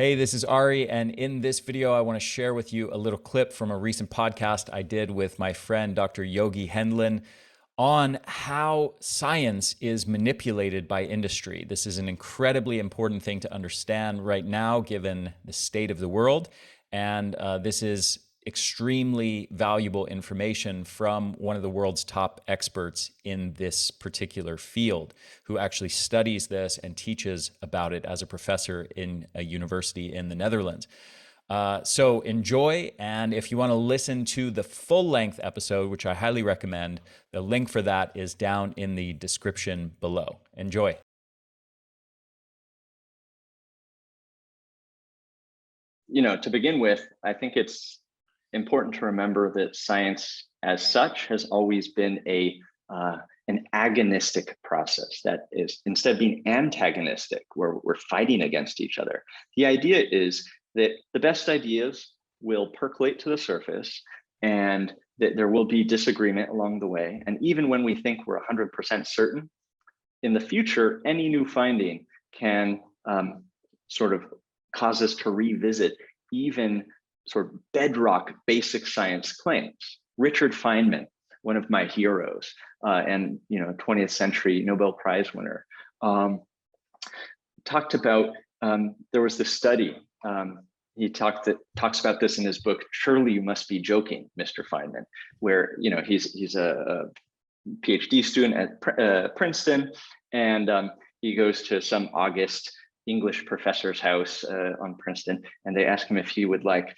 Hey, this is Ari, and in this video, I want to share with you a little clip from a recent podcast I did with my friend, Dr. Yogi Hendlin, on how science is manipulated by industry. This is an incredibly important thing to understand right now, given the state of the world, and this is extremely valuable information from one of the world's top experts in this particular field, who actually studies this and teaches about it as a professor in a university in the Netherlands. So enjoy, and if you want to listen to the full-length episode, which I highly recommend, the link for that is down in the description below. Enjoy. To begin with, I think it's important to remember that science as such has always been an agonistic process. That is, instead of being antagonistic, where we're fighting against each other, the idea is that the best ideas will percolate to the surface and that there will be disagreement along the way. And even when we think we're 100% certain, in the future, any new finding can sort of cause us to revisit even sort of bedrock basic science claims. Richard Feynman, one of my heroes, and 20th century Nobel Prize winner, talked about, there was this study, he talks about this in his book, Surely You Must Be Joking, Mr. Feynman, where he's a PhD student at Princeton, and he goes to some August English professor's house on Princeton, and they ask him if he would like,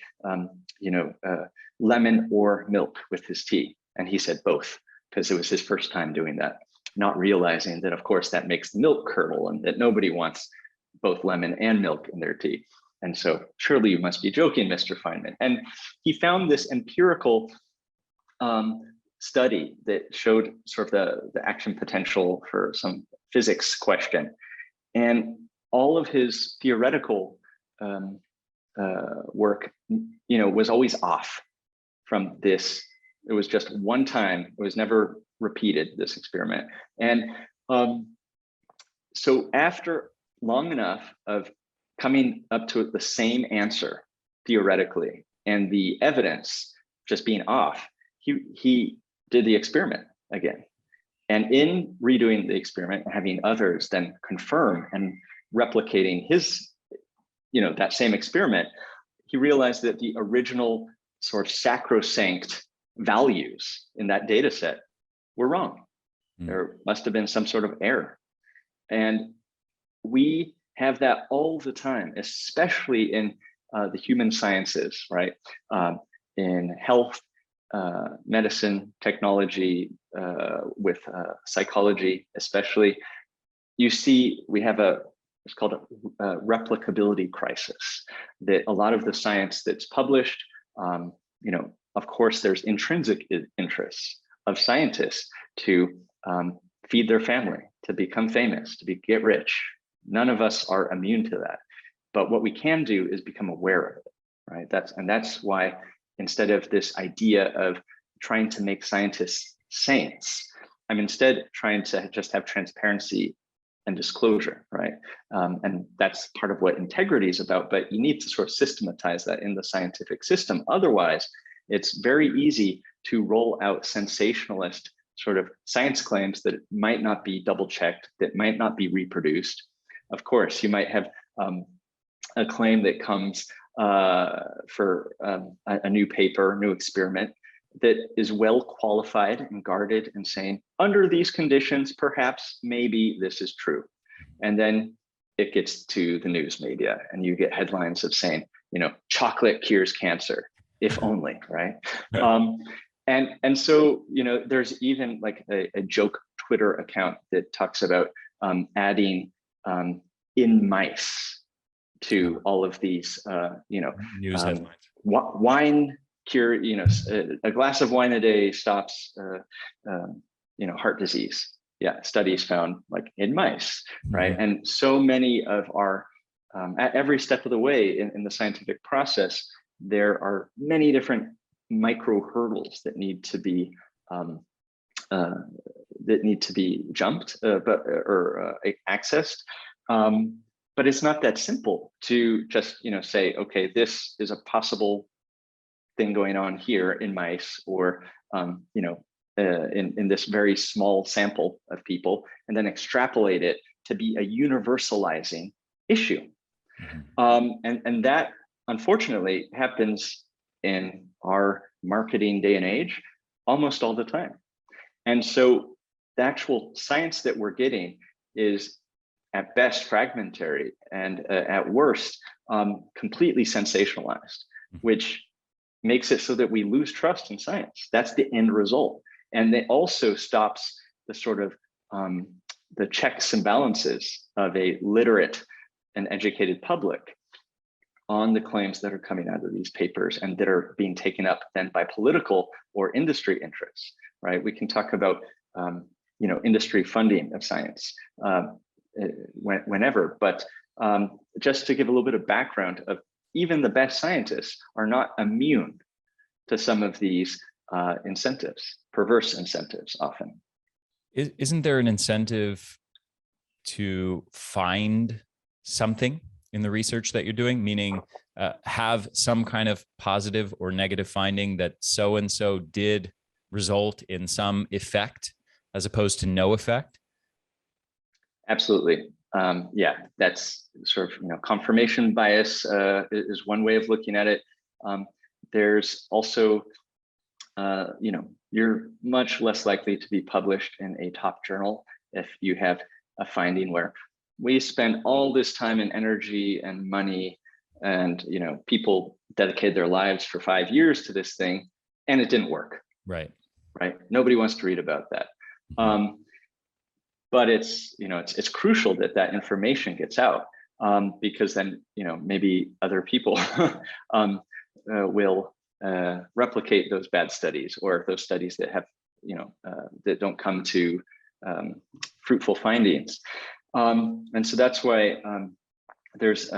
lemon or milk with his tea. And he said both, because it was his first time doing that, not realizing that, of course, that makes the milk curdle and that nobody wants both lemon and milk in their tea. And so, surely you must be joking, Mr. Feynman. And he found this empirical study that showed sort of the action potential for some physics question. And all of his theoretical work, was always off from this. It was just one time. It was never repeated, this experiment. And so after long enough of coming up to the same answer theoretically and the evidence just being off, he did the experiment again. And in redoing the experiment and having others then confirm and replicating his, that same experiment, he realized that the original sort of sacrosanct values in that data set were wrong. There must have been some sort of error. And we have that all the time, especially in the human sciences, right? In health, medicine, technology, with psychology, especially, you see we have it's called a replicability crisis, that a lot of the science that's published, of course, there's intrinsic interests of scientists to feed their family, to become famous, get rich. None of us are immune to that. But what we can do is become aware of it, right? That's why, instead of this idea of trying to make scientists saints, I'm instead trying to just have transparency and disclosure, right? And that's part of what integrity is about, but you need to sort of systematize that in the scientific system. Otherwise, it's very easy to roll out sensationalist sort of science claims that might not be double checked, that might not be reproduced. Of course, you might have a claim that comes for a new paper, new experiment, that is well qualified and guarded and saying, under these conditions, perhaps, maybe this is true. And then it gets to the news media and you get headlines of saying, chocolate cures cancer, if only, right? And so, there's even like a joke Twitter account that talks about adding in mice to all of these, News headlines. Wine cure, a glass of wine a day stops, heart disease. Yeah, studies found like in mice, right? And so many of our, at every step of the way in the scientific process, there are many different micro hurdles that need to be jumped, or accessed. But it's not that simple to just, say, okay, this is a possible thing going on here in mice, or in this very small sample of people, and then extrapolate it to be a universalizing issue. And that unfortunately happens in our marketing day and age almost all the time. And so the actual science that we're getting is at best fragmentary, and at worst completely sensationalized, which makes it so that we lose trust in science. That's the end result. And it also stops the sort of the checks and balances of a literate and educated public on the claims that are coming out of these papers and that are being taken up then by political or industry interests, right? We can talk about industry funding of science whenever, but just to give a little bit of background, of even the best scientists are not immune to some of these incentives, perverse incentives often. Isn't there an incentive to find something in the research that you're doing, meaning have some kind of positive or negative finding that so-and-so did result in some effect as opposed to no effect? Absolutely. Yeah, that's sort of, confirmation bias is one way of looking at it. There's also, you're much less likely to be published in a top journal if you have a finding where we spend all this time and energy and money, and people dedicated their lives for 5 years to this thing, and it didn't work. Right. Nobody wants to read about that. But it's crucial that that information gets out, because then maybe other people will replicate those bad studies, or those studies that have that don't come to fruitful findings. And so that's why there's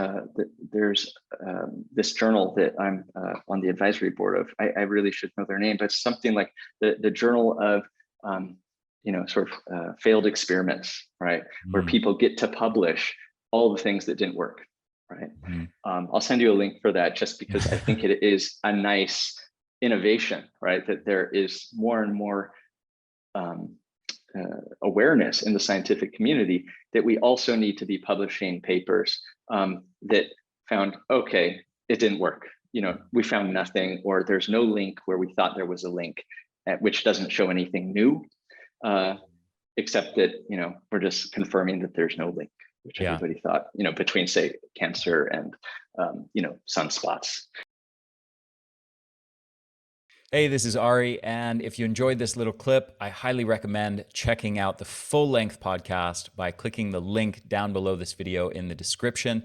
this journal that I'm on the advisory board of. I really should know their name, but it's something like the Journal of failed experiments, right? Where people get to publish all the things that didn't work, right? I'll send you a link for that, just because I think it is a nice innovation, right? That there is more and more awareness in the scientific community that we also need to be publishing papers that found, okay, it didn't work. We found nothing, or there's no link where we thought there was a link, which doesn't show anything new, except that, we're just confirming that there's no link, which everybody thought, between, say, cancer and, sunspots. Hey, this is Ari, and if you enjoyed this little clip, I highly recommend checking out the full-length podcast by clicking the link down below this video in the description.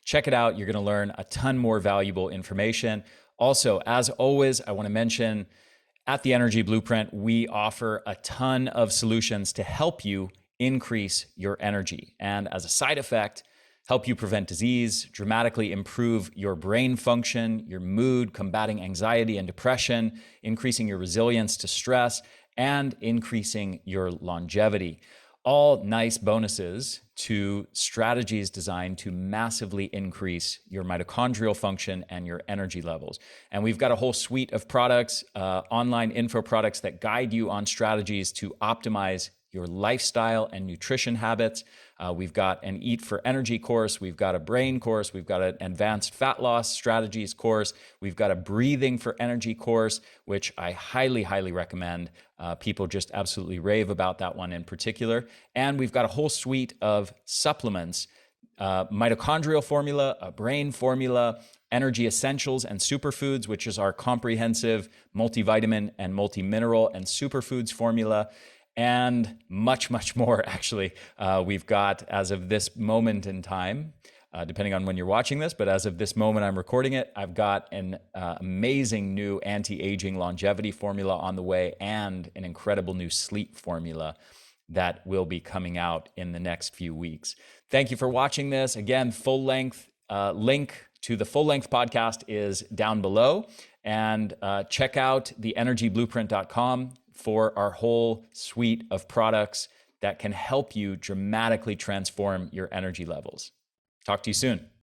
Check it out. You're going to learn a ton more valuable information. Also, as always, I want to mention at the Energy Blueprint, we offer a ton of solutions to help you increase your energy, and as a side effect, help you prevent disease, dramatically improve your brain function, your mood, combating anxiety and depression, increasing your resilience to stress, and increasing your longevity. All nice bonuses to strategies designed to massively increase your mitochondrial function and your energy levels. And we've got a whole suite of products, online info products that guide you on strategies to optimize your lifestyle and nutrition habits. We've got an Eat for Energy course. We've got a brain course. We've got an advanced fat loss strategies course. We've got a breathing for energy course, which I highly, highly recommend. People just absolutely rave about that one in particular. And we've got a whole suite of supplements, mitochondrial formula, a brain formula, energy essentials and superfoods, which is our comprehensive multivitamin and multimineral and superfoods formula, and much, much more, actually. We've got, as of this moment in time, depending on when you're watching this, but as of this moment I'm recording it, I've got an amazing new anti-aging longevity formula on the way, and an incredible new sleep formula that will be coming out in the next few weeks. Thank you for watching this. Again, full-length link to the full-length podcast is down below, and check out theenergyblueprint.com for our whole suite of products that can help you dramatically transform your energy levels. Talk to you soon.